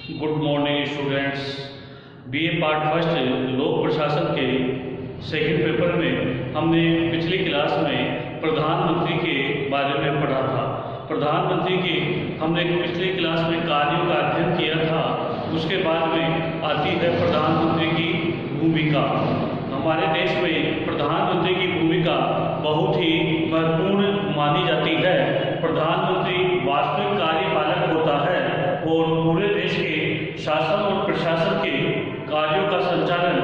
Good morning students. BA part first लोक प्रशासन के सेकंड पेपर में हमने पिछली क्लास में प्रधानमंत्री के बारे में पढ़ा था। प्रधानमंत्री की हमने पिछली क्लास में कार्यों का अध्ययन किया था। उसके बाद में आती है प्रधानमंत्री की भूमिका। हमारे देश में प्रधानमंत्री की भूमिका बहुत ही महत्वपूर्ण मानी जाती है। प्रधानमंत्री वास्तविक कार्यपालक होता है और पूरे देश के शासन और प्रशासन के कार्यों का संचालन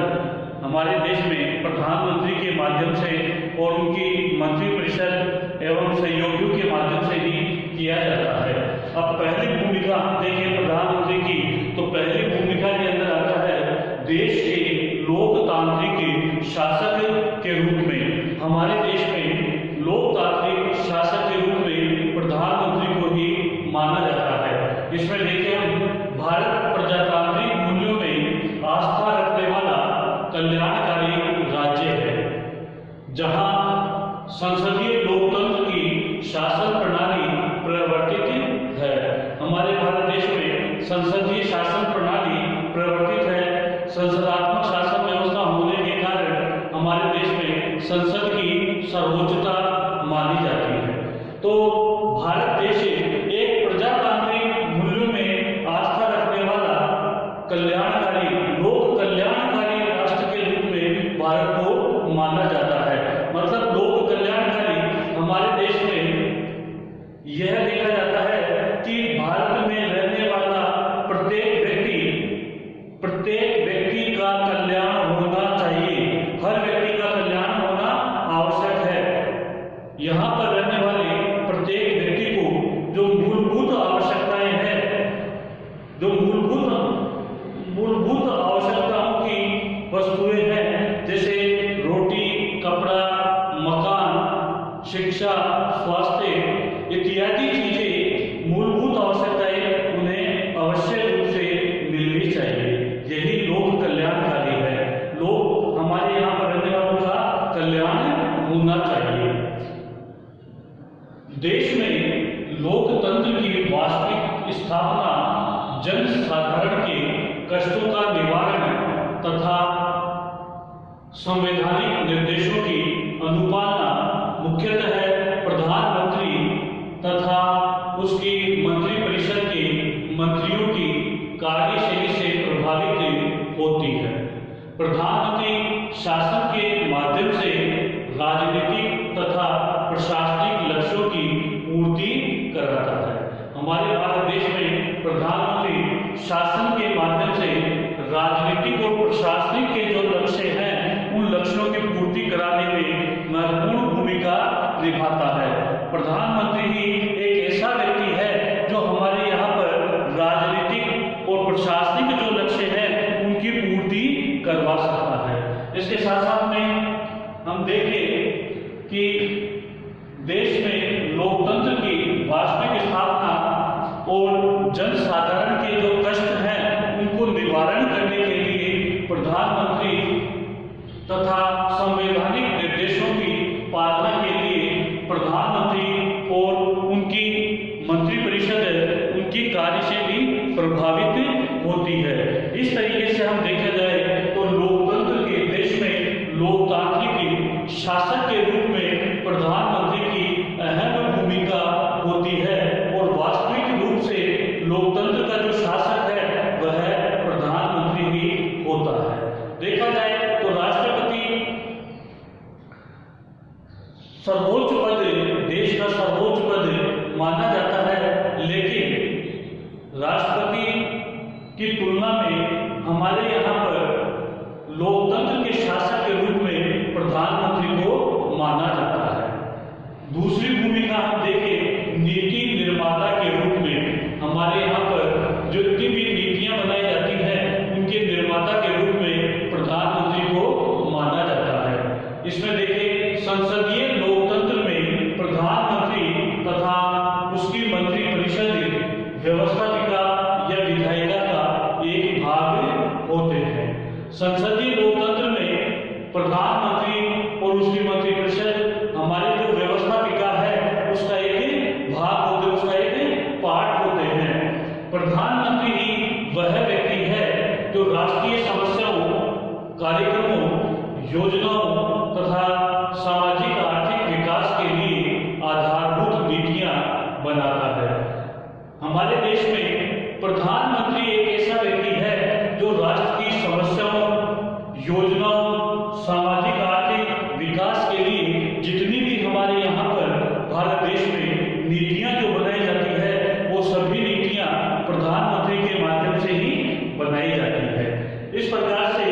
हमारे देश में प्रधानमंत्री के माध्यम से और उनकी मंत्रिपरिषद एवं सहयोगियों के माध्यम से ही किया जाता है। अब पहली भूमिका हम देखें प्रधानमंत्री की, तो पहली भूमिका के अंदर आता है देश के लोकतांत्रिक शासक के रूप में। हमारे देश में लोकतांत्रिक शासक के रूप में प्रधानमंत्री को ही माना जाता है। इसमें देखिए हम भारत प्रजातांत्रिक मूल्यों में आस्था रखने वाला कल्याणकारी राज्य है, जहां संसदीय लोकतंत्र की शासन प्रणाली प्रवर्तित है। हमारे भारत देश में संसदीय शासन प्रणाली प्रवर्तित है। संसदात्मक शासन व्यवस्था होने के कारण हमारे देश में संसद की सर्वोच्चता मानी जाती है। तो भारत देश एक प्रजातांत्रिक मूल्यों में आस्था रखने वाला कल्याणकारी लोक कल्याणकारी राष्ट्र के रूप में भारत को माना जाता है। मतलब लोक कल्याणकारी हमारे देश में यह देखा जाता है कि भारत में रहने वाला प्रत्येक व्यक्ति का कल्याण होना चाहिए। हर व्यक्ति का कल्याण होना आवश्यक है। यहाँ पर रहने वाले प्रत्येक व्यक्ति को जो मूलभूत आवश्यकताएं हैं, जो मूलभूत आवश्यकताओं की वस्तुएं हैं, जैसे रोटी, कपड़ा, मकान, शिक्षा, स्वास्थ्य इत्यादि चीजें मूलभूत आवश्यकताएं उन्हें अवश्य रूप से मिलनी चाहिए। यही लोक कल्याणकारी है। लोग हमारे यहाँ पर रहने वालों का कल्याण होना चाहिए। देश में लोकतंत्र की वास्तविक स्थापना जन साधारण के कष्टों का निवारण तथा संवैधानिक निर्देशों की अनुपालना मुख्यतः प्रधानमंत्री तथा उसकी मंत्रिपरिषद के मंत्रियों की कार्यशैली से प्रभावित होती है। प्रधानमंत्री शासन के माध्यम से राजनीतिक तथा प्रशासनिक लक्ष्यों की पूर्ति कराता है। हमारे भारत देश में प्रधानमंत्री शासन के माध्यम से राजनीतिक और प्रशासनिक के जो लक्ष्य हैं उन लक्ष्यों की पूर्ति कराने में महत्वपूर्ण भूमिका निभाता है। प्रधानमंत्री ही एक ऐसा व्यक्ति है जो हमारे यहाँ पर राजनीतिक और प्रशासनिक जो लक्ष्य हैं उनकी पूर्ति करवा सकता है। इसके साथ साथ में हम देखें कि देश में लोकतंत्र की वास्तविक स्थापना और जन साधारण के जो कष्ट हैं उनको निवारण करने के लिए प्रधानमंत्री तथा संवैधानिक निर्देशों की पालना के लिए प्रधानमंत्री और उनकी मंत्रिपरिषद उनकी कार्यशैली प्रभावित होती है। इस तरीके से हम देखा जाए तो लोकतंत्र के देश में लोकतांत्रिक शासक के रूप में प्रधानमंत्री की अहम भूमिका होती है और वास्तविक रूप से लोकतंत्र का जो शासक है वह प्रधानमंत्री ही होता है। देखा जाए तो राष्ट्रपति सर्वोच्च पद, देश का सर्वोच्च पद माना जाता है, लेकिन राष्ट्रपति की तुलना में हमारे यहाँ पर लोकतंत्र के शासक के रूप में प्रधानमंत्री को माना जाता है। दूसरी भूमिका हम देखें नीति निर्माता के रूप में। हमारे यहाँ पर जितनी भी नीतियां बनाई जाती हैं उनके निर्माता के रूप में प्रधानमंत्री को माना जाता है। इसमें देखिए संसदीय लोकतंत्र में प्रधानमंत्री तथा उसकी मंत्रिपरिषद व्यवस्थापिका या विधायिका का एक भाग होते हैं। संसदीय लोकतंत्र में प्रधानमंत्री और उसकी मंत्रिपरिषद हमारे जो व्यवस्थापिका है उसका एक भाग होते, उसका एक पार्ट होते हैं। प्रधानमंत्री ही वह जो राष्ट्रीय समस्याओं, कार्यक्रमों, योजनाओं तथा सामाजिक आर्थिक विकास के लिए आधारभूत नीतियां बनाता है। हमारे देश में प्रधानमंत्री एक ऐसा व्यक्ति है जो राष्ट्र की समस्याओं, योजनाओं, सामाजिक आर्थिक विकास के लिए जितनी भी हमारे यहाँ पर भारत देश में नीतियां जो बनाई जाती है, वो सभी नीतियां प्रधानमंत्री के माध्यम से ही बनाई जाती है। इस प्रकार से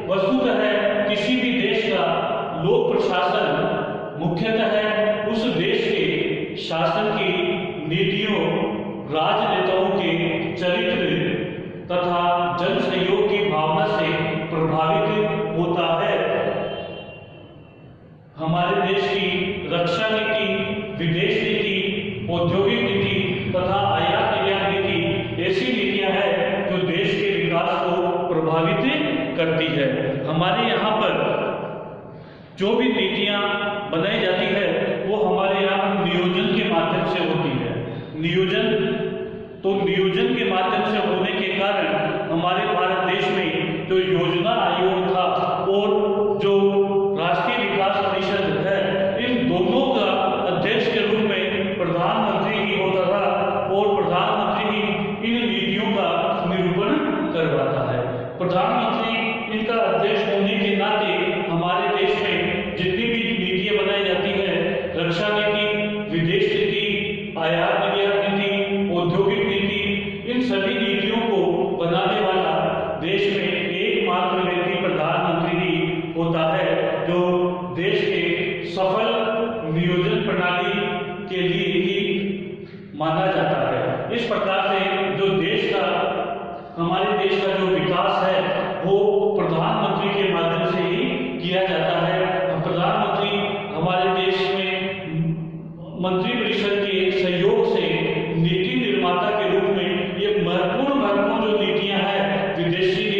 वस्तुतः किसी भी देश का लोक प्रशासन मुख्यतः उस देश के शासन की नीतियों, राजनेताओं के चरित्र तथा जन सहयोग की भावना से प्रभावित होता है। हमारे देश की रक्षा नीति, विदेश नीति, औद्योगिक नीति तथा आयात निर्यात नीति ऐसी नीतियां हैं जो देश के विकास को प्रभावित करती है। हमारे यहाँ पर जो भी नीतियां बनाई जाती है वो हमारे यहाँ नियोजन के माध्यम से होती है। नियोजन के माध्यम से होने के कारण हमारे भारत देश में जो योजना आयोग था और जो राष्ट्रीय विकास परिषद है, इन दोनों का अध्यक्ष के रूप में प्रधानमंत्री ही होता था और प्रधानमंत्री ही इन नीतियों का निरूपण करवाता है। प्रधानमंत्री इनका अध्यक्ष होने के नाते हमारे देश में जितनी भी नीतियां बनाई जाती है, रक्षा नीति, विदेश नीति, आयात निर्यात नीति, औद्योगिक नीति, इन सभी नीतियों को बनाने वाला देश में एकमात्र व्यक्ति प्रधानमंत्री ही होता है, जो देश के सफल नियोजन प्रणाली के लिए ही माना जाता है। इस प्रकार से जो देश का, हमारे देश का जो विकास है वो प्रधानमंत्री के माध्यम से ही किया जाता है। प्रधानमंत्री हमारे देश में मंत्रिपरिषद के सहयोग से नीति निर्माता के रूप में ये महत्वपूर्ण जो नीतियां हैं, विदेश नीति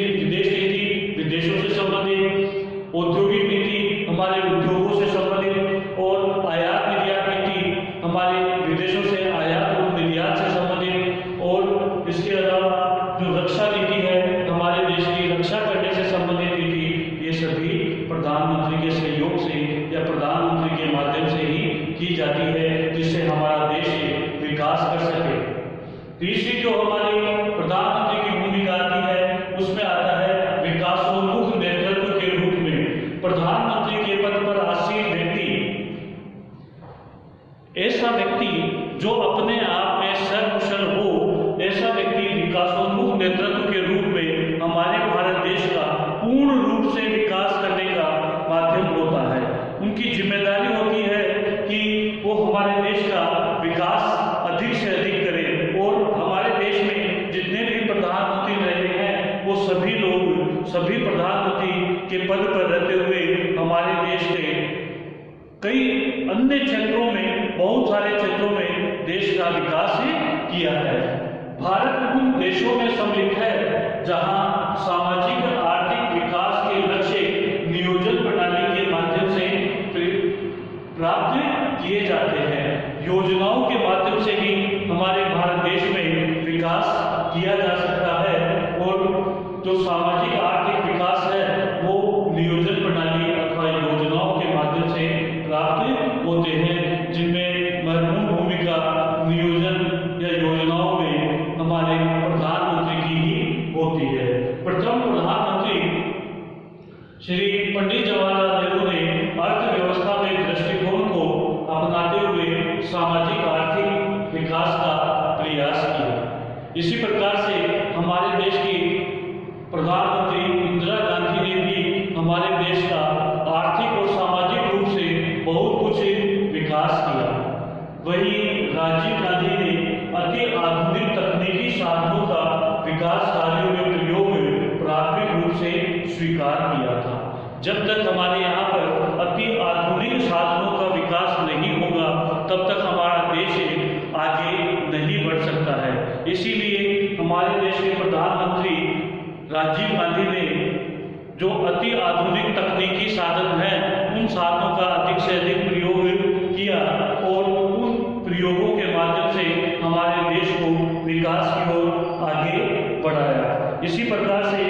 विदेशों से संबंधित, औद्योगिक नीति हमारे उद्योगों से संबंधित और आयात निर्यात नीति हमारे विदेशों से आयात और निर्यात से संबंधित, और इसके अलावा जो रक्षा नीति है, हमारे देश की रक्षा करने से संबंधित नीति, ये सभी प्रधानमंत्री के सहयोग से या प्रधानमंत्री के माध्यम से ही की जाती है, जिससे हमारा देश विकास कर सके। तीसरी जो हमारी प्रधानमंत्री की भूमिका आती है, उसमें आता है विकासोन्मुख नेतृत्व के रूप में। प्रधानमंत्री के पद पर आसीन व्यक्ति ऐसा व्यक्ति जो अपने आप में सर्वकुशल हो, ऐसा व्यक्ति विकासोन्मुख नेतृत्व के रूप में हमारे भारत देश का पूर्ण रूप से विकास करने का माध्यम होता है। उनकी जिम्मेदारी होती है कि वो हमारे देश का विकास अधिक से अधिक करें और हमारे देश में जितने भी प्रधानमंत्री रहे हैं वो सभी लोग, सभी प्रधानमंत्री के पद पर रहते हुए हमारे देश के कई अन्य क्षेत्रों में, बहुत सारे क्षेत्रों में देश का विकास किया है। भारत उन देशों में सम्मिलित है जहां सामाजिक आर्थिक विकास के लक्ष्य नियोजन प्रणाली के माध्यम से प्राप्त किए जाते हैं। योजनाओं के माध्यम से भी हमारे भारत देश में विकास किया जा सकता है और जो सामाजिक आर्थिक विकास है वो नियोजन प्रणाली अथवा योजनाओं के माध्यम से प्राप्त होते हैं, जिनमें महत्वपूर्ण भूमिका नियोजन या योजनाओं में हमारे प्रधानमंत्री की ही होती है। प्रथम प्रधानमंत्री श्री पंडित जवाहरलाल नेहरू ने अर्थव्यवस्था में दृष्टिकोण को अपनाते हुए सामाजिक आर्थिक विकास का प्रयास किया। इसी प्रकार से हमारे देश की प्रधानमंत्री इंदिरा गांधी ने भी हमारे देश का आर्थिक और सामाजिक रूप से बहुत कुछ विकास किया। वहीं राजीव गांधी ने अति आधुनिक तकनीकी साधनों का विकास कार्यों में प्रयोग प्राथमिक रूप से स्वीकार किया था। जब तक हमारे यहाँ पर अति आधुनिक साधनों का विकास नहीं होगा तब तक हमारा देश आगे नहीं बढ़ सकता है। इसीलिए हमारे देश के प्रधानमंत्री राजीव गांधी ने जो अति आधुनिक तकनीकी साधन हैं उन साधनों का अधिक से अधिक प्रयोग किया और उन प्रयोगों के माध्यम से हमारे देश को विकास की ओर आगे बढ़ाया। इसी प्रकार से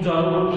सुचारू रूप